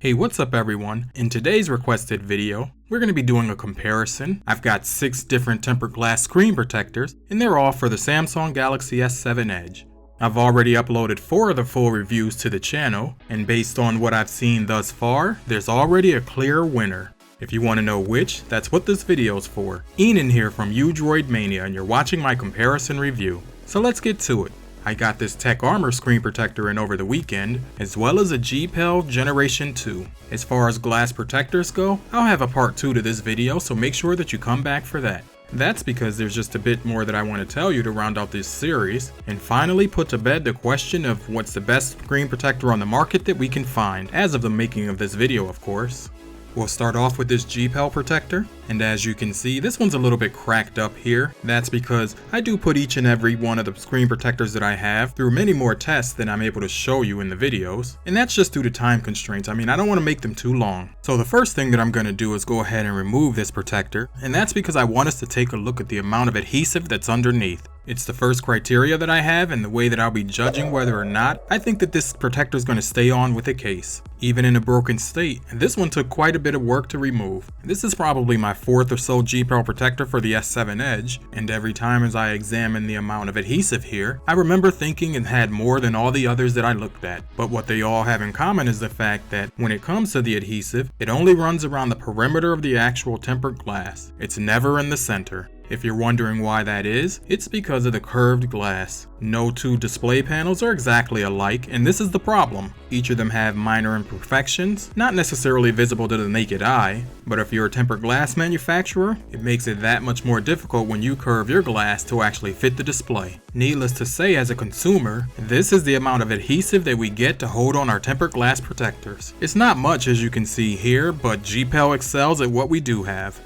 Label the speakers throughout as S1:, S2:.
S1: Hey, what's up everyone? In today's requested video, we're going to be doing a comparison. I've got 6 different tempered glass screen protectors, and they're all for the Samsung Galaxy S7 Edge. I've already uploaded 4 of the full reviews to the channel, and based on what I've seen thus far, there's already a clear winner. If you want to know which, that's what this video's for. Enan here from Udroid Mania, and you're watching my comparison review. So let's get to it. I got this Tech Armor screen protector in over the weekend, as well as a GPEL Generation 2. As far as glass protectors go, I'll have a part 2 to this video, so make sure that you come back for that. That's because there's just a bit more that I want to tell you to round out this series, and finally put to bed the question of what's the best screen protector on the market that we can find, as of the making of this video of course. We'll start off with this GPEL protector, and as you can see, this one's a little bit cracked up here. That's because I do put each and every one of the screen protectors that I have through many more tests than I'm able to show you in the videos, and that's just due to time constraints. I don't want to make them too long. So the first thing that I'm going to do is go ahead and remove this protector, and that's because I want us to take a look at the amount of adhesive that's underneath. It's the first criteria that I have, and the way that I'll be judging whether or not I think that this protector is going to stay on with the case. Even in a broken state, this one took quite a bit of work to remove. This is probably my 4th or so GPEL protector for the S7 Edge, and every time as I examine the amount of adhesive here, I remember thinking it had more than all the others that I looked at. But what they all have in common is the fact that when it comes to the adhesive, it only runs around the perimeter of the actual tempered glass. It's never in the center. If you're wondering why that is, it's because of the curved glass. No 2 display panels are exactly alike, and this is the problem. Each of them have minor imperfections, not necessarily visible to the naked eye, but if you're a tempered glass manufacturer, it makes it that much more difficult when you curve your glass to actually fit the display. Needless to say, as a consumer, this is the amount of adhesive that we get to hold on our tempered glass protectors. It's not much as you can see here, but GPEL excels at what we do have.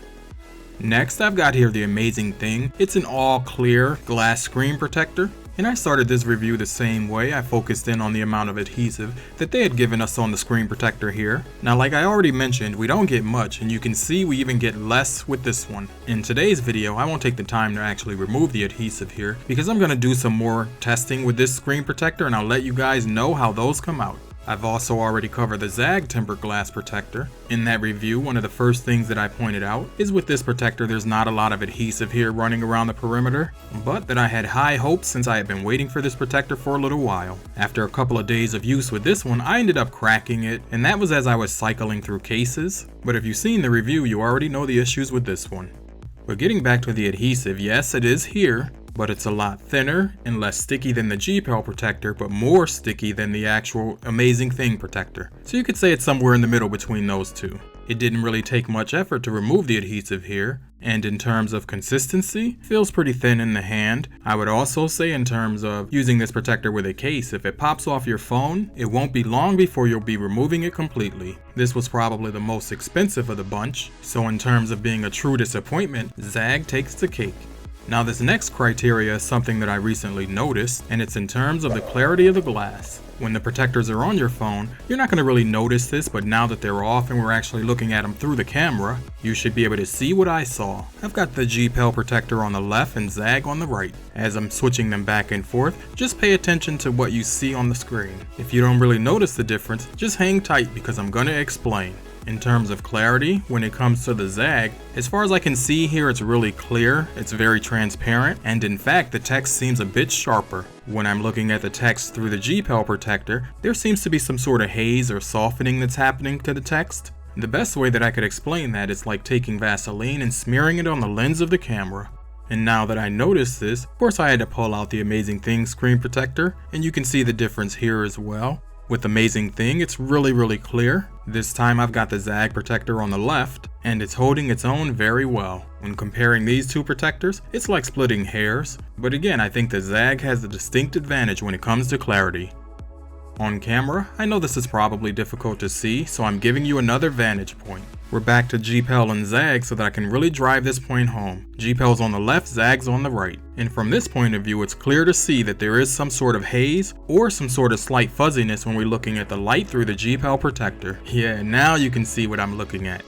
S1: Next, I've got here the AmazingThing. It's an all clear glass screen protector, and I started this review the same way. I focused in on the amount of adhesive that they had given us on the screen protector here. Now, like I already mentioned, we don't get much, and you can see we even get less with this one. In today's video, I won't take the time to actually remove the adhesive here because I'm going to do some more testing with this screen protector, and I'll let you guys know how those come out. I've also already covered the Zagg tempered glass protector. In that review, one of the first things that I pointed out is with this protector there's not a lot of adhesive here running around the perimeter, but that I had high hopes since I had been waiting for this protector for a little while. After a couple of days of use with this one, I ended up cracking it, and that was as I was cycling through cases. But if you've seen the review, you already know the issues with this one. But getting back to the adhesive, yes, it is here, but it's a lot thinner and less sticky than the GPEL protector, but more sticky than the actual AmazingThing protector. So you could say it's somewhere in the middle between those two. It didn't really take much effort to remove the adhesive here, and in terms of consistency, feels pretty thin in the hand. I would also say in terms of using this protector with a case, if it pops off your phone, it won't be long before you'll be removing it completely. This was probably the most expensive of the bunch, so in terms of being a true disappointment, Zagg takes the cake. Now this next criteria is something that I recently noticed, and it's in terms of the clarity of the glass. When the protectors are on your phone, you're not going to really notice this, but now that they're off and we're actually looking at them through the camera, you should be able to see what I saw. I've got the GPEL protector on the left and Zagg on the right. As I'm switching them back and forth, just pay attention to what you see on the screen. If you don't really notice the difference, just hang tight because I'm going to explain. In terms of clarity, when it comes to the Zagg, as far as I can see here, it's really clear, it's very transparent, and in fact the text seems a bit sharper. When I'm looking at the text through the GPEL protector, there seems to be some sort of haze or softening that's happening to the text. The best way that I could explain that is like taking Vaseline and smearing it on the lens of the camera. And now that I noticed this, of course I had to pull out the AmazingThing screen protector, and you can see the difference here as well. With AmazingThing, it's really clear. This time I've got the Zagg protector on the left, and it's holding its own very well. When comparing these two protectors, it's like splitting hairs, but again, I think the Zagg has a distinct advantage when it comes to clarity. On camera, I know this is probably difficult to see, so I'm giving you another vantage point. We're back to GPEL and Zagg so that I can really drive this point home. GPEL's on the left, Zagg's on the right. And from this point of view, it's clear to see that there is some sort of haze or some sort of slight fuzziness when we're looking at the light through the GPEL protector. Yeah, now you can see what I'm looking at.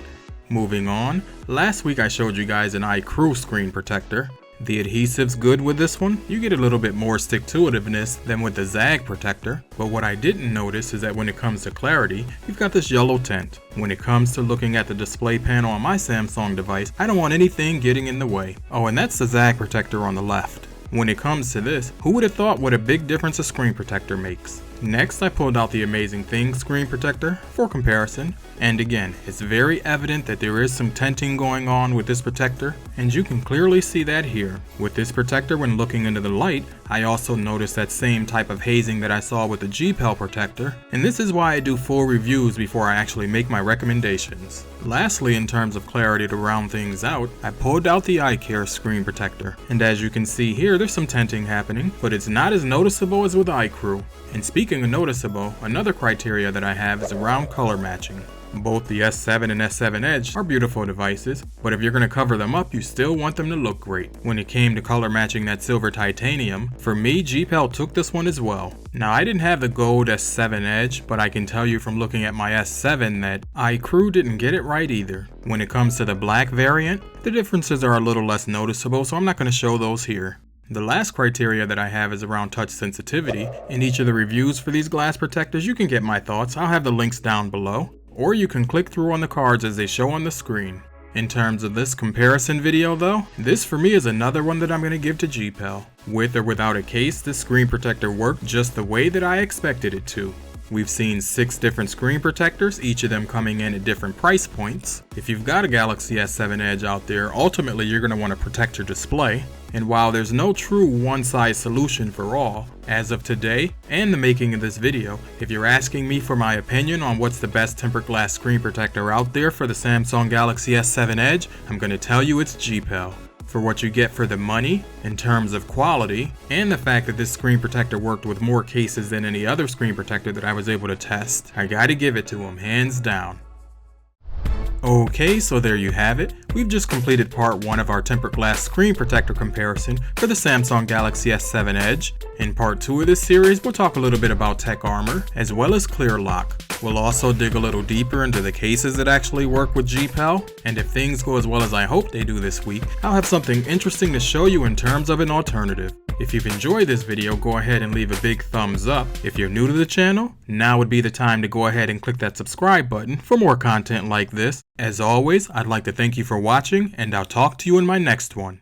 S1: Moving on, last week I showed you guys an iCroo screen protector. The adhesive's good with this one. You get a little bit more stick-to-itiveness than with the Zagg protector, but what I didn't notice is that when it comes to clarity, you've got this yellow tint. When it comes to looking at the display panel on my Samsung device, I don't want anything getting in the way. Oh, and that's the Zagg protector on the left. When it comes to this, who would have thought what a big difference a screen protector makes? Next, I pulled out the AmazingThing screen protector for comparison, and again, it's very evident that there is some tinting going on with this protector, and you can clearly see that here. With this protector, when looking into the light, I also noticed that same type of hazing that I saw with the GPEL protector, and this is why I do full reviews before I actually make my recommendations. Lastly, in terms of clarity to round things out, I pulled out the iCarez screen protector, and as you can see here, there's some tinting happening, but it's not as noticeable as with iCroo. And speaking of noticeable, another criteria that I have is around color matching. Both the S7 and S7 Edge are beautiful devices, but if you're going to cover them up, you still want them to look great. When it came to color matching that silver titanium, for me, GPEL took this one as well. Now, I didn't have the gold S7 Edge, but I can tell you from looking at my S7 that iCroo didn't get it right either. When it comes to the black variant, the differences are a little less noticeable, so I'm not going to show those here. The last criteria that I have is around touch sensitivity. In each of the reviews for these glass protectors, you can get my thoughts. I'll have the links down below, or you can click through on the cards as they show on the screen. In terms of this comparison video though, this for me is another one that I'm going to give to GPEL. With or without a case, this screen protector worked just the way that I expected it to. We've seen 6 different screen protectors, each of them coming in at different price points. If you've got a Galaxy S7 Edge out there, ultimately you're going to want to protect your display. And while there's no true one-size solution for all, as of today and the making of this video, if you're asking me for my opinion on what's the best tempered glass screen protector out there for the Samsung Galaxy S7 Edge, I'm going to tell you it's GPEL. For what you get for the money, in terms of quality, and the fact that this screen protector worked with more cases than any other screen protector that I was able to test, I gotta give it to them, hands down. Okay, so there you have it. We've just completed part 1 of our tempered glass screen protector comparison for the Samsung Galaxy S7 Edge. In part 2 of this series, we'll talk a little bit about Tech Armor, as well as Clear Lock. We'll also dig a little deeper into the cases that actually work with GPEL, and if things go as well as I hope they do this week, I'll have something interesting to show you in terms of an alternative. If you've enjoyed this video, go ahead and leave a big thumbs up. If you're new to the channel, now would be the time to go ahead and click that subscribe button for more content like this. As always, I'd like to thank you for watching, and I'll talk to you in my next one.